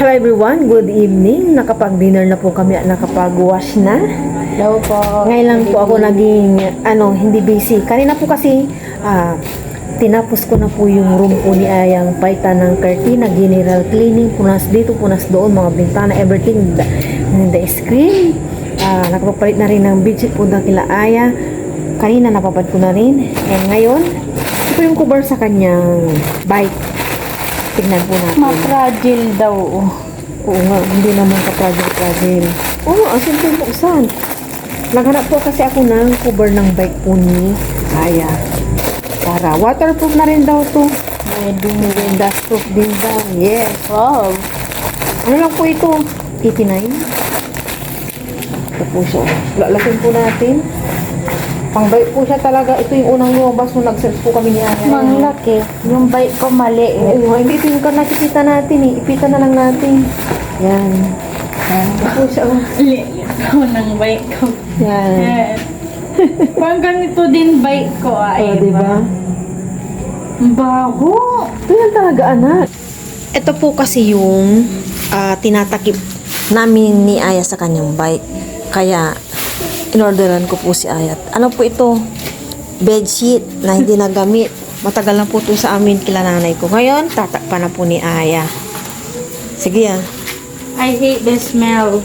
Hello everyone, good evening. Nakapag-dinner na po kami at nakapag-wash na. Hello po. Ngayon lang po ako naging, hindi busy. Kanina po kasi, tinapos ko na po yung room po ni Ayang paitan ng curtain, general cleaning, punas dito, punas doon, mga bintana, everything, the screen. Nakapapalit na rin ng bedsheet po ng kila Aya. Kanina napapad ko na rin. And ngayon, ito po yung cover sa kanyang bike. Tignan po natin. Ma-fragile daw. Oo nga, hindi naman ka-fragile. Oo, ang simple buksan. Naghanap po kasi ako ng cover ng bike po ni Aya. Para waterproof na rin daw to. May dustproof din daw. Yes. Wow. Ano lang po ito? 89. Ito po siya. Lalasin po natin. Pang bike po siya talaga. Ito yung unang lumabas nung nag-search po kami ni Aya. Manglaki. Yung bike ko mali. Oo, hindi ito yung nakikita natin eh. Ipita na lang natin. Yan. Ito po siya. Liit ko ng bike ko. Yan. Pang ganito din bike ko. Ay, Diba? Bago. Ito yan talaga, anak. Ito po kasi yung tinatakip namin ni Aya sa kanyang bike. Kaya, inorderan ko po si Aya. Ano po ito? Bedsheet na hindi nagamit. Matagal na po ito sa amin kila nanay ko. Ngayon, tatakpan na po ni Aya. Sige yan. I hate the smell.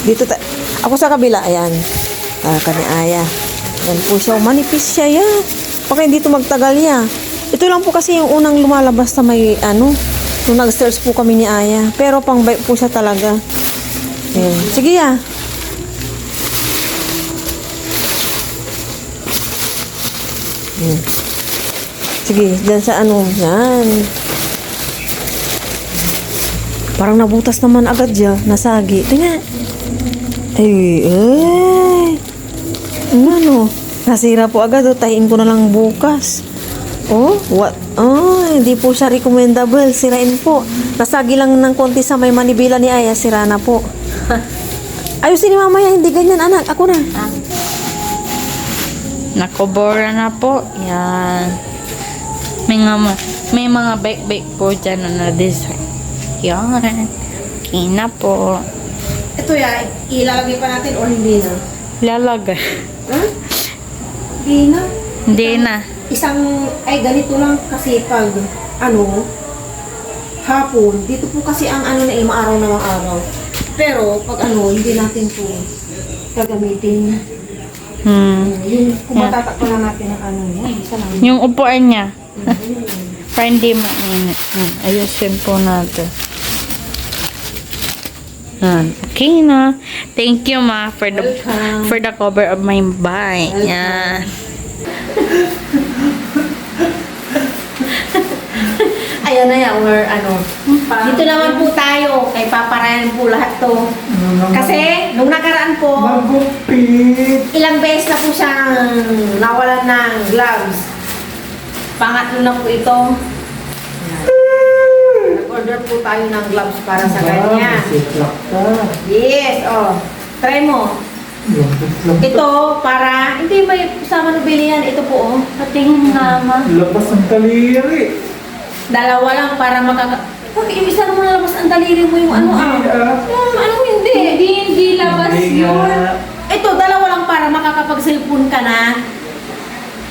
Dito ako sa kabila, ayan. Kani Aya. Yan po siya. Manipis siya, yan. Baka hindi ito magtagal, ya. Ito lang po kasi yung unang lumalabas na may, nung nag-search po kami ni Aya. Pero pang bike po siya talaga. Ayan. Sige, ya. Ayan. Sige, dyan sa yan. Parang nabutas naman agad dyan. Nasagi. Tingnan. Ay. Ano? Nasira po agad. Tahiin ko na lang bukas. Oh, what? Oh, hindi po siya recommendable. Sirain po. Nasagi lang ng konti sa may manibela ni Aya. Sira na po. Ayusin ni mamaya. Hindi ganyan, anak. Ako na. Nakobora na po. Yan. May mga bike-bike po dyan na na-design. Yan. Okay na po. Ito ya, ilalagay pa natin o hindi na? Lalagay. Huh? Hindi na. Hindi na. Ganito lang kasi pag, hapon, dito po kasi ang maaraw na maaraw. Pero, pag hindi natin po gagamitin. Yung kung matatakpan na natin ang yan, isa lang. Yung upuan niya. Para hindi mainit. Ayusin po natin. Okay na. Thank you, ma, for the cover of my bike. Yan. Ayan na yan, or dito naman po tayo, kay paparayan po lahat to. Kasi, nung nakaraan po, ilang beses na po siyang nawalan ng gloves. Pangatlo na po ito. Nag-order po tayo ng gloves para sa kanya. Yes, try mo. Ito, para, hindi may sa manubili yan. Ito po, Patingin naman. Labas ang kaliri. dalawa lang para Pag ibisa mo na labas ang daliri mo yung hindi. Hindi labas yun. Ito, dalawa lang para makakapag-cellphone ka na.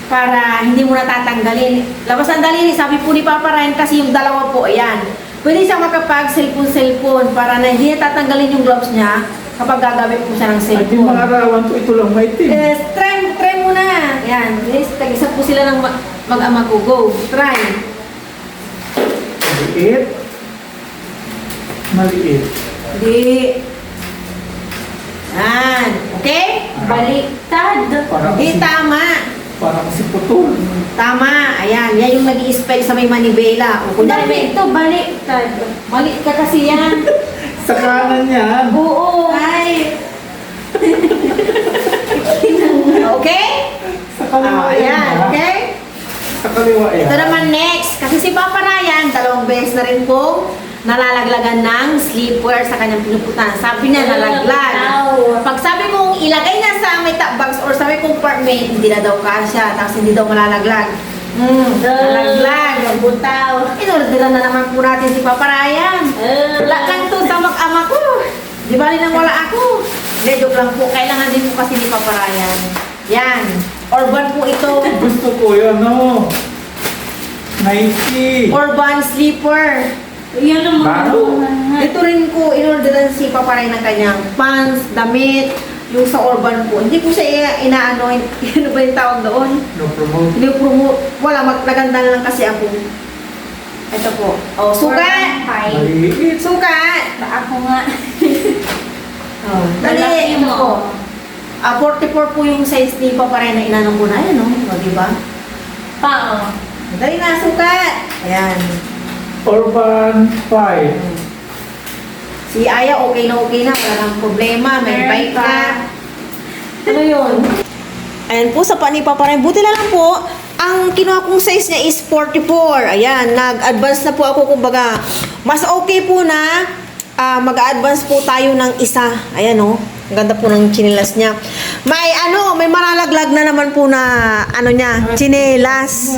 Para hindi mo natatanggalin. Labas ang daliri, sabi po ni Papa Ryan kasi yung dalawa po, ayan. Pwede siyang makapag-cellphone para na hindi tatanggalin yung gloves niya kapag gagamit po siya ng At yung cellphone. mga arawan ko, ito lang may team. Try mo na. Yan. Tag-isa po sila ng mag-ama ko. Go. Try. Maliit. Maliit. Hindi. Yan. Okay? Baliktad. Hindi, tama. Para kasi putol. Tama. Ayan. Yan yung nag-i-spell sa may manibela. O, kunyari, Ito, baliktad. mali ka kasi yan. Sa kanan yan. Oo. Ay. Okay? Sa kaliwa yan. Ayan. ha? Okay? Sa kaliwa yan. Ito naman next. Kasi si Papa Ryan, 2 beses na rin po nalalaglagan ng sleepwear sa kanyang pinuputan. Sabi niya, nalaglag. Pag sabi kong ilagay na sa may top box or sabi kong partmate, hindi na daw kasya, tapos hindi daw malalaglag. Nalaglag. Butaw. Inorderan na naman po natin si Papa Ryan. Wala lang to sa mag-ama ko. Di ba rin wala ako? Hindi, joke lang po. Kailangan din po kasi ni Papa Ryan. Yan. Urban po ito. Gusto ko yun, no? Nike. Urban sleeper. Yan ang mga Bago. Ito rin po, inorderan si Papa Ryan ng kanyang pants, damit, yung sa urban po. Hindi po siya inaano, ano ba yung tawag doon? No promote. Hindi promote. Wala, naganda lang kasi ako. Ito po. Oh, sukat! Maliit. Sukat! Ako nga. Oh, dali. Malaki Ito mo. po. 44 po yung size ni Papa Ryan na inanong ko na. Ayan, no? O, diba? Pao. Dali na, sukat! Ayan. Urban 5. Si Aya, okay na. Wala nang problema. May Meron bike pa. na. Ano yun? Ayan po, sa pani Papa Ryan. Buti na lang po, ang kinuha kong size niya is 44. Ayan, nag-advance na po ako. Kumbaga, mas okay po na mag-advance po tayo ng isa. Ayan, oh. Ang ganda po ng chinelas niya. May malalaglag na naman po na, niya, chinelas.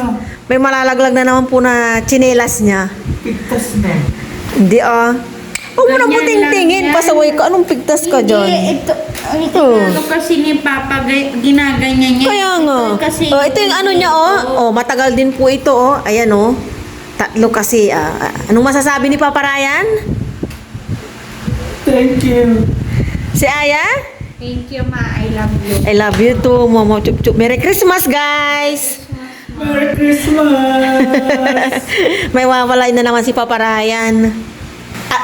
May malalaglag na naman po na chinelas niya. Pigtas na. Hindi, huwag mo na po Ganyan lang tingtingin. yan. Pasaway ka. Anong pigtas ka dyan? Hindi, ito. Oh. Ano kasi ni Papa, ginaganyan niya. Kaya nga. Ito kasi. Ito yung ano niya, matagal din po ito, Ayan, Tatlo kasi. Anong masasabi ni Papa Ryan? Thank you. Si Aya? Thank you, Ma. I love you. I love you too, Momo Chup Chup. Merry Christmas, guys! Merry Christmas. May wawalay na naman si Papa Ryan.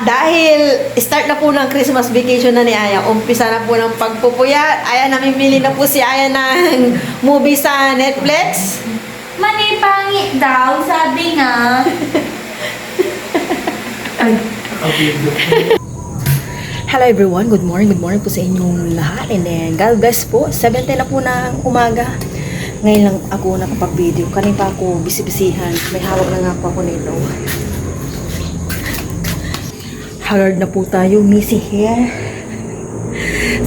Dahil start na po ng Christmas vacation na ni Aya, umpisa na po ng pagpupuyat. Aya, namimili na po si Aya ng movie sa Netflix. Manipangit daw, sabi nga. Hello everyone, good morning po sa inyong lahat. And then, God bless po, 7:10 na po ng umaga. Ngayon lang ako nakapag-video. Kanina pa ako bisibisihan. May hawak na nga po ako nito. Haggard na po tayo, missy hair.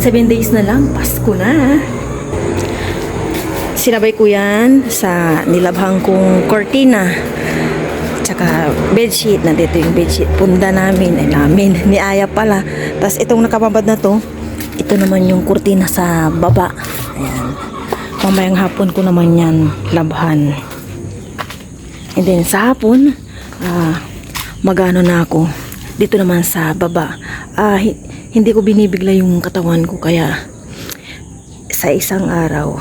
7 days na lang, Pasko na. Sinabay ko yan sa nilabhang kong cortina. Tsaka bedsheet. Nandito yung bedsheet. Punda namin. Ni Aya pala. Tapos itong nakababad na to, ito naman yung kurtina sa baba. Ayan. Mamayang hapon ko naman yan labhan. And then sa hapon, magano na ako. Dito naman sa baba. Hindi ko binibigla yung katawan ko. Kaya sa isang araw,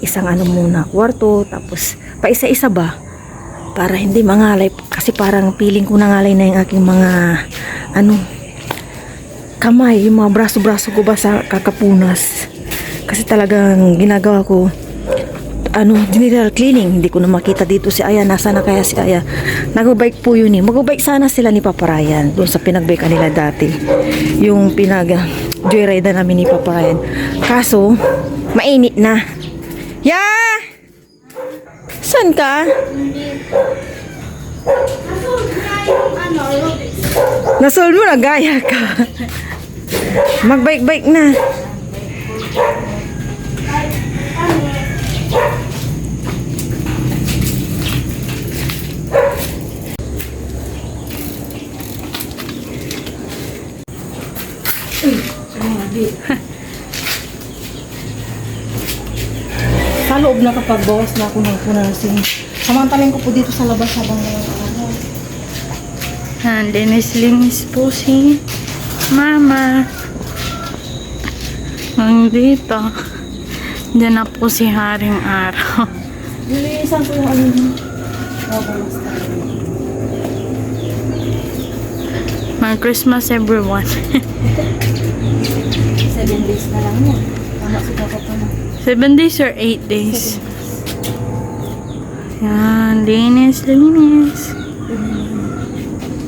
isang muna, kwarto. Tapos pa isa-isa ba? Para hindi mangalay. Kasi parang feeling ko nangalay na yung aking mga kamay, yung mga braso-braso ko ba sa kakapunas. Kasi talagang ginagawa ko general cleaning. Hindi ko na makita dito si Aya. Nasa na kaya si Aya? Nag-bike po yun. Mag-bike sana sila ni Papa Ryan doon sa pinag-bike nila dati. Yung joyride na namin ni Papa Ryan. Kaso mainit na. Saan ka? Nasold mo na, gaya ka. Mag-bike-bike na. Sa loob na kapag bawas na ako ng punasin. Samantalin ko po dito sa labas habang ngayon. Linis-linis po si Mama. Nandito. Diyan na po si Haring Araw. Nililisan ko yung niya. Merry Christmas everyone. 7 days na lang yan. Tama si Papa pa na. 7 days or 8 days? Yan, linis.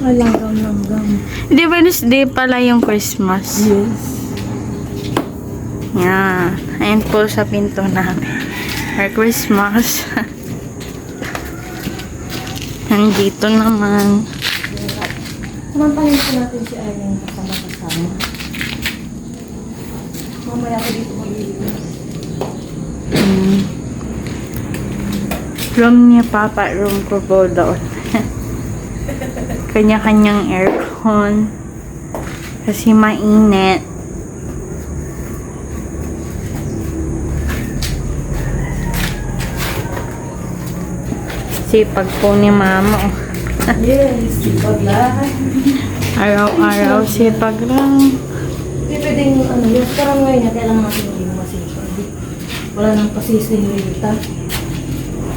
Langgam. Di ba Wednesday pala yung Christmas? Yes. Yan. Ayan po sa pinto namin. Merry Christmas. Nandito naman. Samantalin po natin si Aileen kasama. Mamaya ko dito maglilinis. Room niya papa, room ko po doon. Kanya-kanyang aircon. Kasi mainit. Sipag po ni mama. Oh. Yes, sipag lahat. Araw-araw sipag lang. Hindi pwedeng ano, yung parang ngayon niya, kailangan natin maging masipag. Wala nang pasisinilita.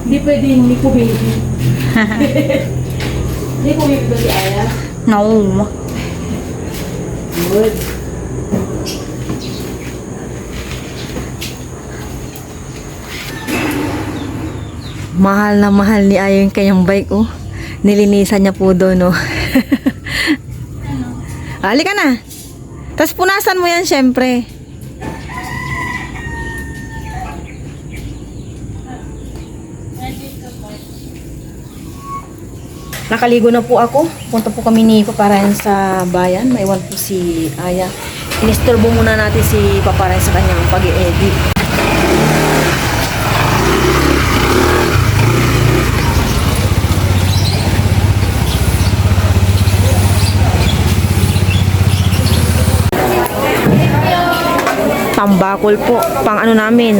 Hindi pwede hindi ko baby. Hindi ko baby ba si Aya? No. Good. Mahal na mahal ni Aya yung kanyang bike, oh. Nilinisan niya po doon, oh. Halika na. Tapos punasan mo yan, syempre. Nakaligo na po ako. Punta po kami ni Paparayan sa bayan. Maiwan po si Aya. Inisturbo muna natin si Paparayan sa kanyang pag-i-edit. Tambakol po. Pang ano namin,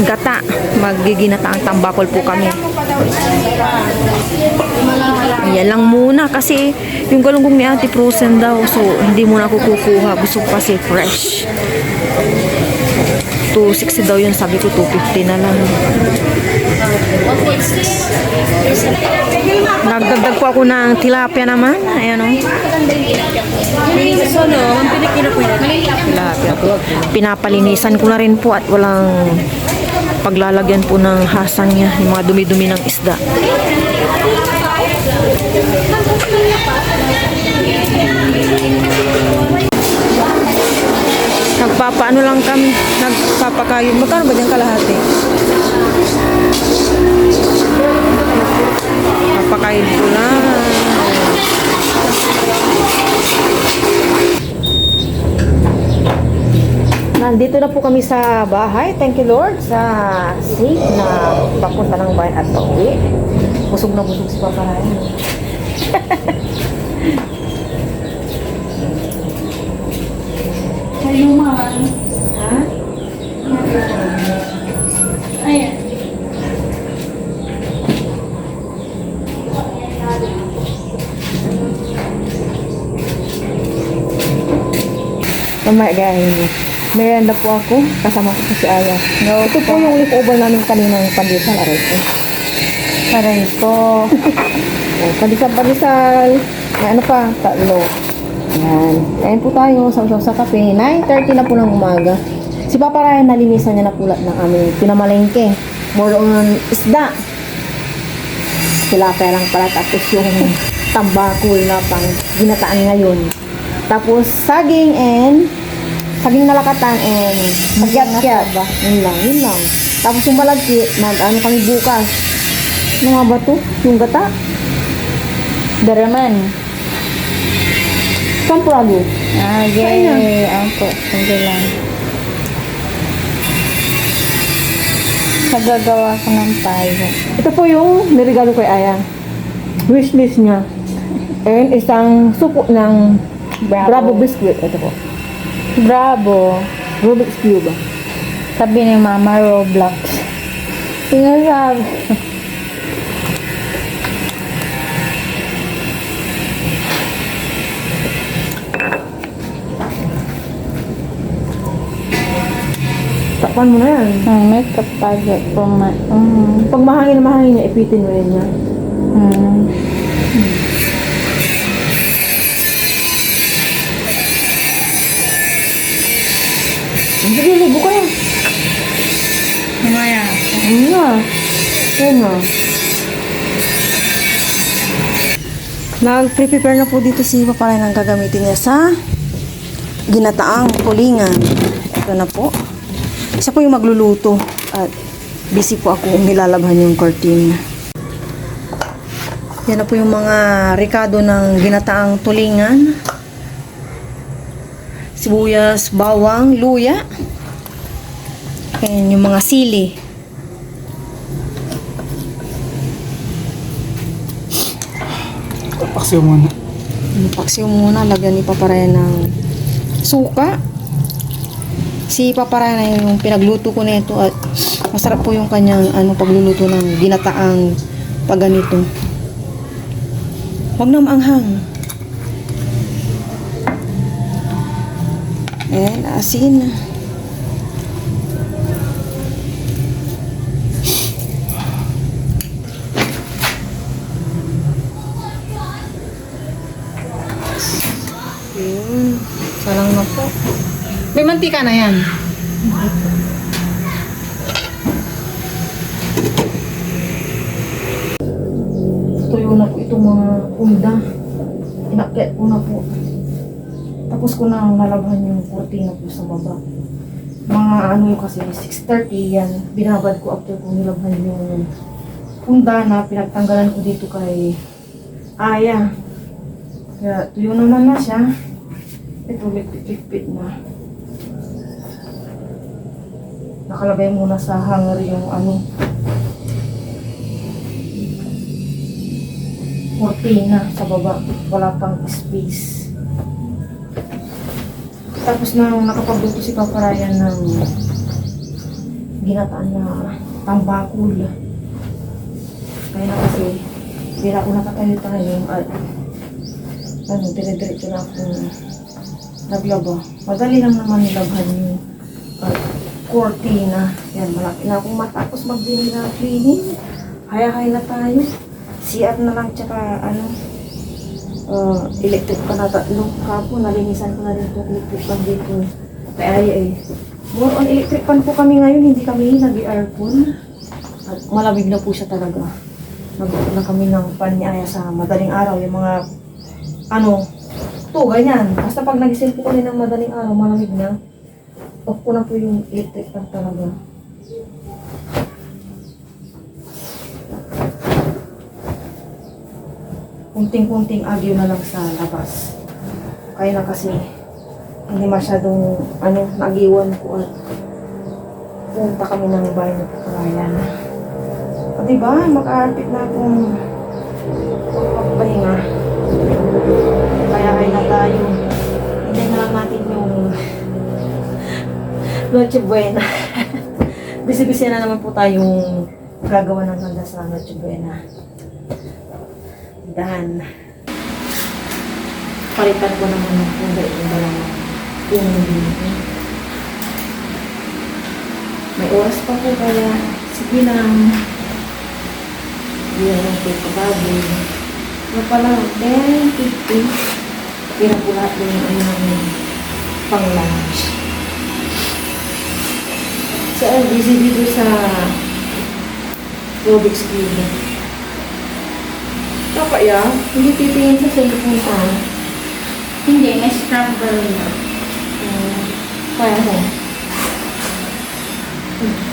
gata. Magiginata ang tambakol po kami. Ayan lang muna kasi yung galunggong ni Ate frozen daw. So, hindi muna ako kukuha. Gusto ko kasi fresh. 260 daw yun. Sabi ko 250 na lang. Nagdagdag po ako ng tilapia naman. Ayan o. Tilapia po. Pinapalinisan ko na rin po at walang paglalagyan po ng hasang niya. Yung mga dumi-dumi ng isda. Nagpapaano lang kami, nagpapakayo. Magkano ba dyan kalahati? Papakayo ko lang. Nandito na po kami sa bahay. Thank you Lord sa safe na papunta ng bayan at pauwi. Busog na busog si Paparayan. Ayuman. Ha? Ayan. Mamaya guys, merienda po ako. Kasama ko po si Aya. No, ito po yung leftover namin kaninang pandesal. Aray ko. Aray ko. Oh, pandesal. May ano pa? Tatlo. Ayan. Kain po tayo. Saw-saw sa kape. 9:30 na po ng umaga. Si Papa Ryan, nalinisan niya na pulat ng aming pinamalengke. More on isda. Tilapia lang pala. Tapos yung tambakol na pang ginataan ngayon. Tapos saging nalakatan and magyat-gyat. Yun lang. Tapos yung malagki, ano kami bukas. Ano nga ba to? Yung gata? Daraman. Kamprago. Okay. Ako. Hindi lang. Magagawa ko ng payo. Ito po yung nirigalo kay Aya. Wishlist niya. And isang supo ng Bravo biscuit. Ito po. Bravo. Rubik's Cube. Sabi ni Mama, Roblox. Sinasabi. Takpan mo na yan. May kapagod po Pag mahangin na mahangin niya, ipitin mo rin niya. Sige, libo ko yan. Mamaya. Ayun na. Ayun na. Nag-prepare na po dito si Papalay ng gagamitin niya sa ginataang pulingan. Ito na po. Isa po yung magluluto at busy po ako nilalabhan yung curtain. Yan na po yung mga rekado ng ginataang tulingan. Sibuyas, bawang, luya. Ayan yung mga sili. Paksiw muna. Paksiw muna, lagyan ni Papa Ryan ng suka. Si Papa Ryan yung pinagluto ko nito at masarap po yung kanyang pagluluto ng ginataang paganito. Huwag na maanghang. Ayan, asin. Yun. Salang na po. May mantika na yan. Tuyo na po itong mga unda. Inakyat ko na po. Tapos ko na nalabhan yung kurtina po sa baba. Mga kasi 6:30 yan. Binabad ko after kong nilabhan yung unda na pinagtanggalan ko dito kay Aya. Kaya tuyo naman na siya. Ito, lipit-lipit na. Nakalagay muna sa hanger yung kurtina sa baba. Wala pang space. Tapos nang nakapagluto si Papa Ryan ng ginataan na tambakul. Kaya na kasi, hindi na ako nakatayo-tayo at dire-diretso na akong naglaba. Madali lang naman nilabhan yung kurtina. Yan, malaki na akong matapos mag-dinner cleaning. Haya-haya na tayo. CR na lang, tsaka electric pa na tatlo. Kapo, nalinisan ko na rin itong electric pan dito. Kaya more on electric pan po kami ngayon, hindi kami nag-aircon. At malamig na po siya talaga. Nag-off na kami ng pan ni Aya sa madaling araw. Yung mga ganyan. Basta pag nagising po kami ng madaling araw, malamig na. Off ko na po yung electric pan talaga. Kunting-kunting agyo na lang sa labas. Kaya na kasi hindi masyadong nag-iwan ko at punta kami ng bahay ng Pagkayan. At diba, makaarpit na akong pagpapahinga. Kaya na tayo. Hindi na lang natin yung Noche Buena. Bisi-bisi na naman po tayong gagawa ng handa sa Noche Buena. Dan. Palitan ko naman ng punda yung dalawang yung may oras pa po kaya sige lang. Hindi lang po pagbaboy. Pala, 10:50. Kira po lahat yung namin pang lunch. So, busy dito sa Rubik's Cube. Apa ya? Hindi titingin sa cellphone ka. Hindi, may scramble na. Kaya mo?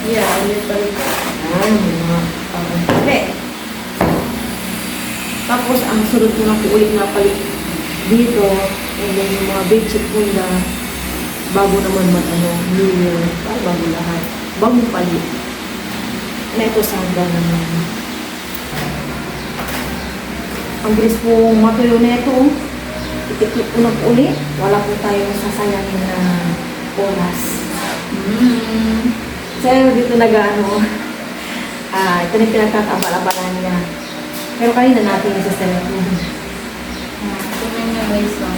Yeah, ulit balik. Hindi. Tapos, ang sunod ko na po ulit na palit dito. And then, yung mga bedsheet ko na bago naman New Year. Bago lahat. Bagong palit. Na ito sanda naman. Ang bilis po matuyo na ito. Itikip ko na po ulit. Wala po tayong sasayangin na oras. So, dito ito na yung pinagkakabala-bala niya. Pero kanina natin yung sa cellphone. Tumay na ba yung song?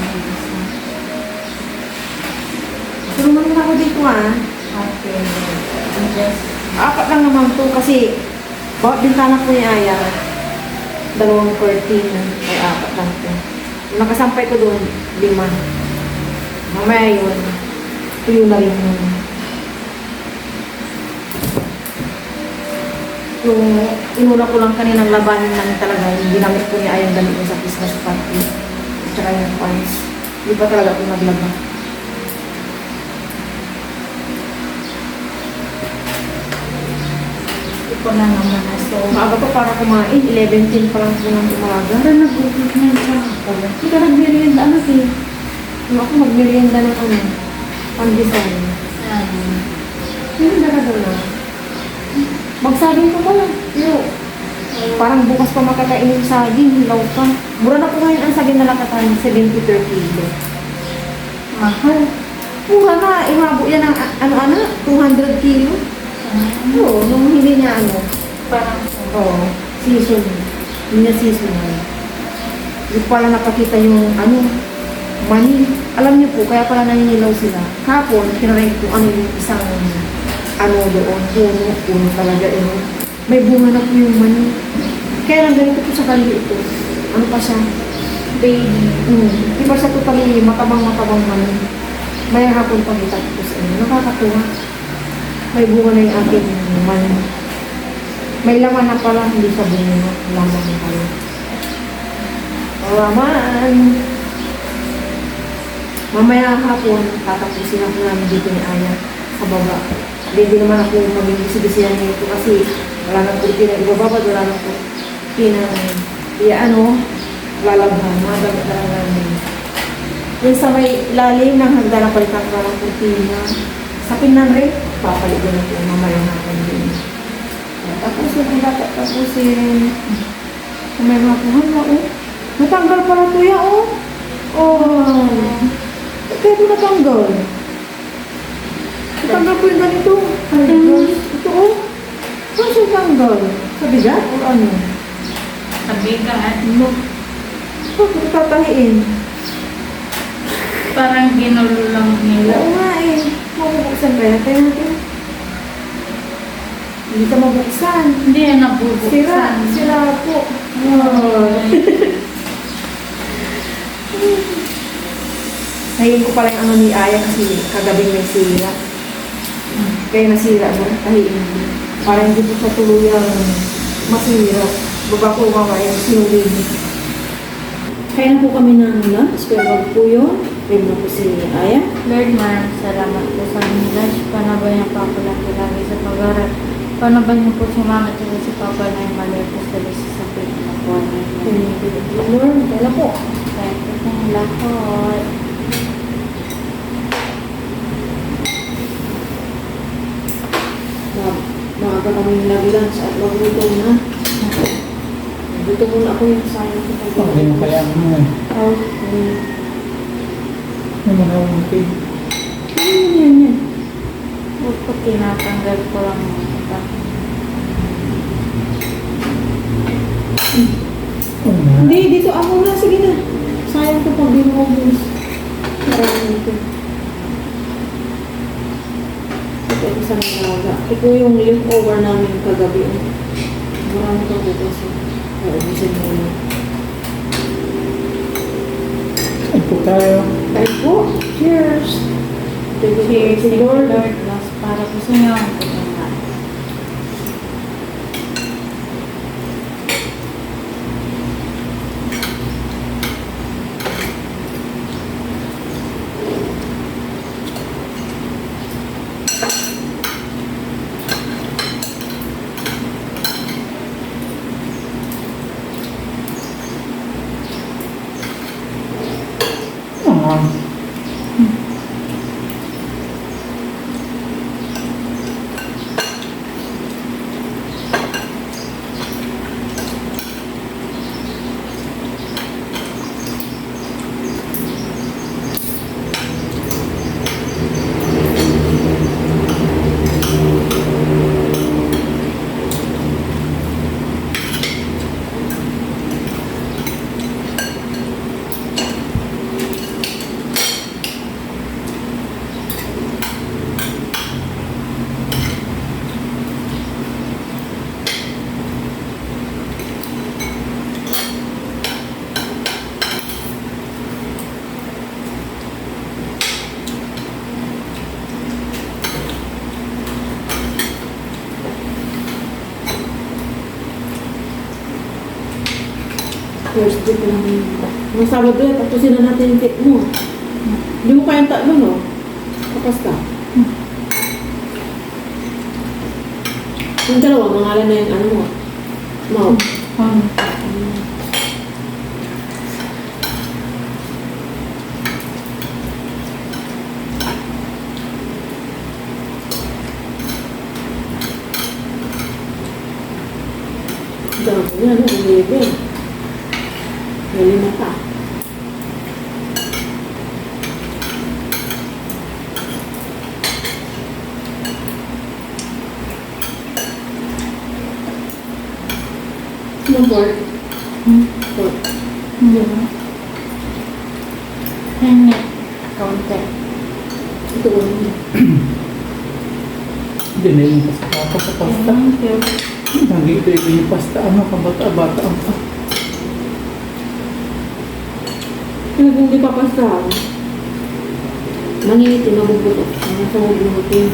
Tulungan mo na ako dito Okay. Just, 4 lang naman to kasi bawat bintana ko ni Aya. 2 curtain. Ay 4 lang to. Yung nakasampay ko doon, 5. Mamaya yun. Tuyo na rin yun. Yung inuna ko lang kaninang labahin lang talaga. Yung ginamit ko ni Aya yung damit ko sa Christmas party. At saka yung pants. Hindi pa talaga ako naglaba. ito na naman na. So, Maaga pa para kumain. 11:10 pa lang po ng umaga. pero nag-google na siya. Hindi ka nag-merienda Yung ako mag-merienda ng pandesal. Hindi na na. Magsaging ko ba? Pero parang bukas pa makakainin yung saging. Hilaw pa. Mura na po ngayon ang saging na lakatan, 70 per kilo. Mahal. Mura na, imabo yan ang ano-ano, 200 kilo. Oo, nung hindi niya ano, Parang oo, season. Hindi niya season na. Hindi ko pala napakita yung ano, money. Alam niyo po, kaya pala naninilaw sila. Kapon, kinarate ko ano yung isang ano doon, puno talaga yun. May bunga na po yung money. Kaya lang ganito po sa kali ito. Ano pa siya? baby. Iba siya totally matabang-matabang money. May hapon pag itapos. Nakakatuwa. May bunga na yung aking money. May laman na pala, hindi sa bunga. Laman na pala. Laman! Mamaya hapon, tatapusin ako namin dito ni Aya sa baba. Hindi naman ako mag-ibisiyan nito kasi wala nang kurti na ibababa, wala nang kurti na lalabhan, mga damit na lang namin. Yung sa may lalim ng hagda na palitan ko ng kurtina, sa pinanre, papalitan ako mamaya hapon din. Tapos yung dapat tapusin. Kung may mga kuhan na, natanggal pala ito ya, kaya ito natanggal. Natanggal ko yung ganito. Ito, saan siya tanggal? Sa bigat o ano? Sabi ka, No. Bakit tatahiin? parang ginulo lang nila. Oo nga mabubuksan kaya? Kaya natin. Hindi ka mabuksan. Hindi yan nabubuksan. Sira po. Tahiin ko pala yung ano ni Aya kasi kagabi may sira. Kaya nasira mo, tahiin mo. Para hindi po sa tuluyang masira. Baba ko mamaya sinulid. Kaya po kami ng lunch, pero wag po yun. Pwede na po si Aya. Lord, maraming salamat po sa aming lunch. Panabay niyo pa ako lagi sa pag-aral. Panabay niyo po si Mama at si Papa na yung mali po sa sakit na po. Lord, kaya po. Kaya po ng lahat. Maaga kami nag-lunch at magluto na. Dito muna ako yung sayang ko. Pag yung kaya mo eh. Yung mga umipig. Yan. Huwag po tinatanggal ko lang ito. Hindi, dito ako na. Sige na. Sayang ko pag di mo ubus. Marami ito. Ito yung isang naga. Ito yung leftover namin kagabi. Marami kang bukas. Ubusin mo na. Ito tayo. Ay po. Cheers. Cheers, Si Lord. Lord. Mas para po sa inyo ang pagkakas. Thursday pa lang yun. Mga Sabado yun, tapusin na natin yung cake mo. Hindi mo kayang tatlo, no? Kapas ka. Yung dalawa, mangalan na yung ano mo. Mouth. Dami yan, 11. May lima pa. Yung pork. Pork. Hindi ba? Hindi. Kaunti. Ito ko naman. Hindi na yung pasta sa pasta. Thank you. Nandito yung pasta. Ano ka bata-bata ang pa. Kaya kung di papasahan, mangingitin, mabubuto. Mga sa mabubutin.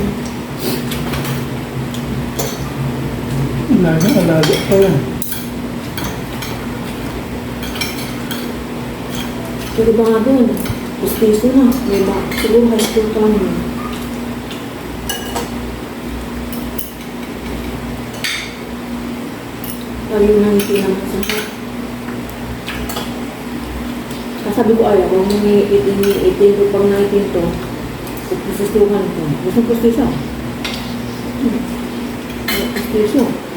Alaga pa yan. Pero ba nga doon? Pustiso na. May ba? Siguro high school pa naman. Ayaw na hindi naman sa hat. Kasabi ko ayaw, huwag mong i-18 ko pang 19 to. Pustistuhan ko. Gusto pustiso. Pustiso.